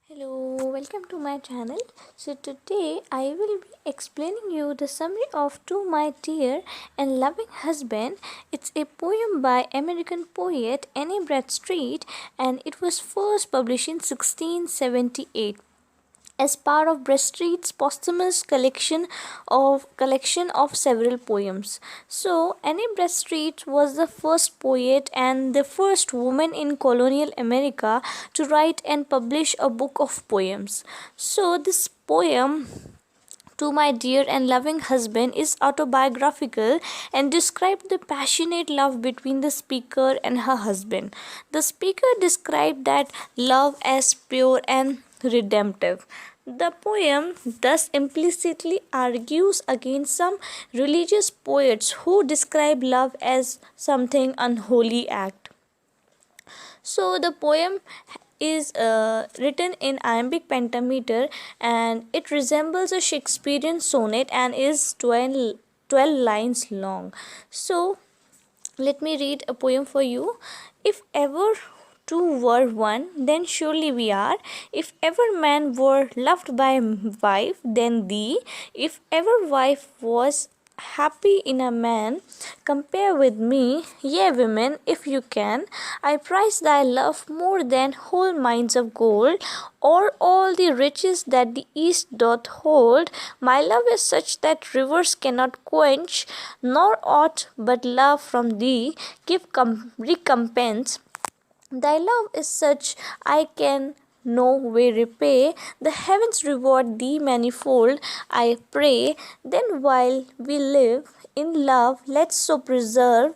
Hello, welcome to my channel. So today I will be explaining you the summary of To My Dear and Loving Husband. It's a poem by American poet Annie Bradstreet and it was first published in 1678 as part of Bradstreet's posthumous collection of several poems. So Annie Bradstreet was the first poet and the first woman in colonial America to write and publish a book of poems. So this poem to My Dear and Loving Husband is autobiographical and describes the passionate love between the speaker and her husband. The speaker described that love as pure and redemptive. The poem thus implicitly argues against some religious poets who describe love as something unholy act. So the poem is written in iambic pentameter and it resembles a Shakespearean sonnet and is 12 lines long. So let me read a poem for you. If ever two were one, then surely we are. If ever man were loved by wife, then thee. If ever wife was happy in a man, compare with me. Yea, women, if you can, I prize thy love more than whole mines of gold, or all the riches that the east doth hold. My love is such that rivers cannot quench, nor aught but love from thee give recompense. Thy love is such I can no way repay. The heavens reward thee manifold, I pray. Then while we live in love, let's so persevere,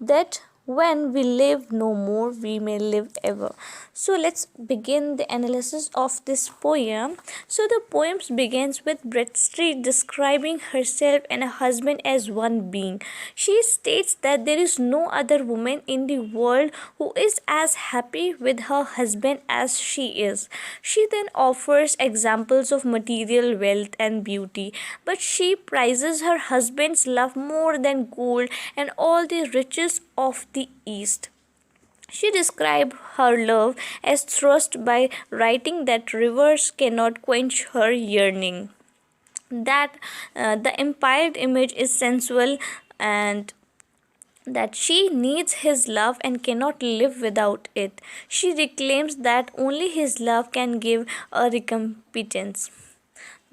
that when we live no more, we may live ever. So let's begin the analysis of this poem. So the poem begins with Bradstreet describing herself and her husband as one being. She states that there is no other woman in the world who is as happy with her husband as she is. She then offers examples of material wealth and beauty, but she prizes her husband's love more than gold and all the riches of the East. She described her love as thrust by writing that rivers cannot quench her yearning, that the impired image is sensual, and that she needs his love and cannot live without it. She reclaims that only his love can give a recompense.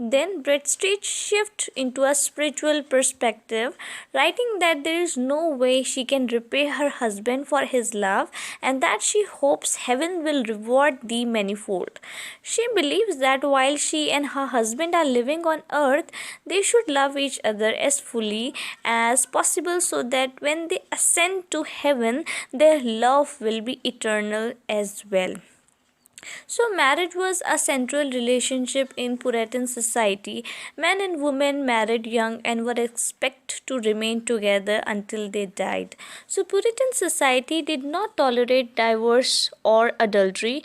Then Bradstreet shifts into a spiritual perspective, writing that there is no way she can repay her husband for his love and that she hopes heaven will reward the manifold. She believes that while she and her husband are living on earth, they should love each other as fully as possible so that when they ascend to heaven, their love will be eternal as well. So, marriage was a central relationship in Puritan society. Men and women married young and were expected to remain together until they died. So, Puritan society did not tolerate divorce or adultery,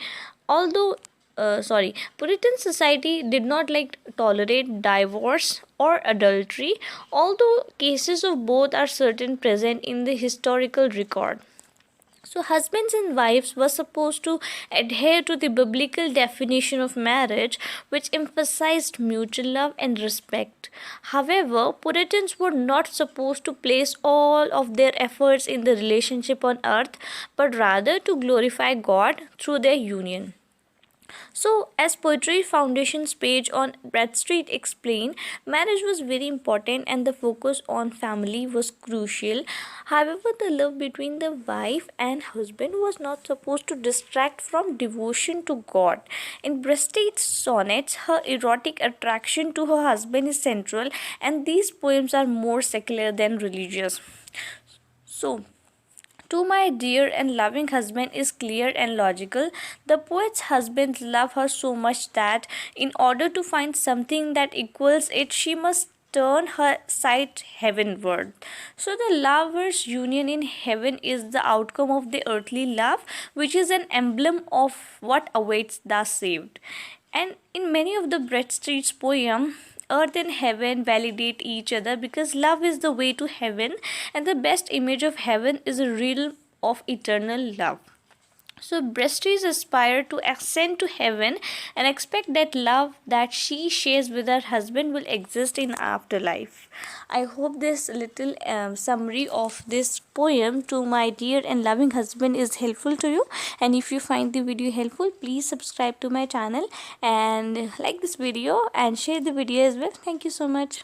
although Puritan society did not tolerate divorce or adultery, although cases of both are certain present in the historical record. So, husbands and wives were supposed to adhere to the biblical definition of marriage, which emphasized mutual love and respect. However, Puritans were not supposed to place all of their efforts in the relationship on earth, but rather to glorify God through their union. So, as Poetry Foundation's page on Bradstreet explained, marriage was very important and the focus on family was crucial. However, the love between the wife and husband was not supposed to distract from devotion to God. In Bradstreet's sonnets, her erotic attraction to her husband is central, and these poems are more secular than religious. So, to My Dear and Loving Husband is clear and logical. The poet's husband loves her so much that in order to find something that equals it, she must turn her sight heavenward. So the lovers' union in heaven is the outcome of the earthly love, which is an emblem of what awaits the saved. And in many of the Bradstreet's poems, earth and heaven validate each other because love is the way to heaven and the best image of heaven is a realm of eternal love. So Bradstreet aspire to ascend to heaven and expect that love that she shares with her husband will exist in afterlife. I hope this little summary of this poem to my dear and loving husband is helpful to you. And if you find the video helpful, please subscribe to my channel and like this video and share the video as well. Thank you so much.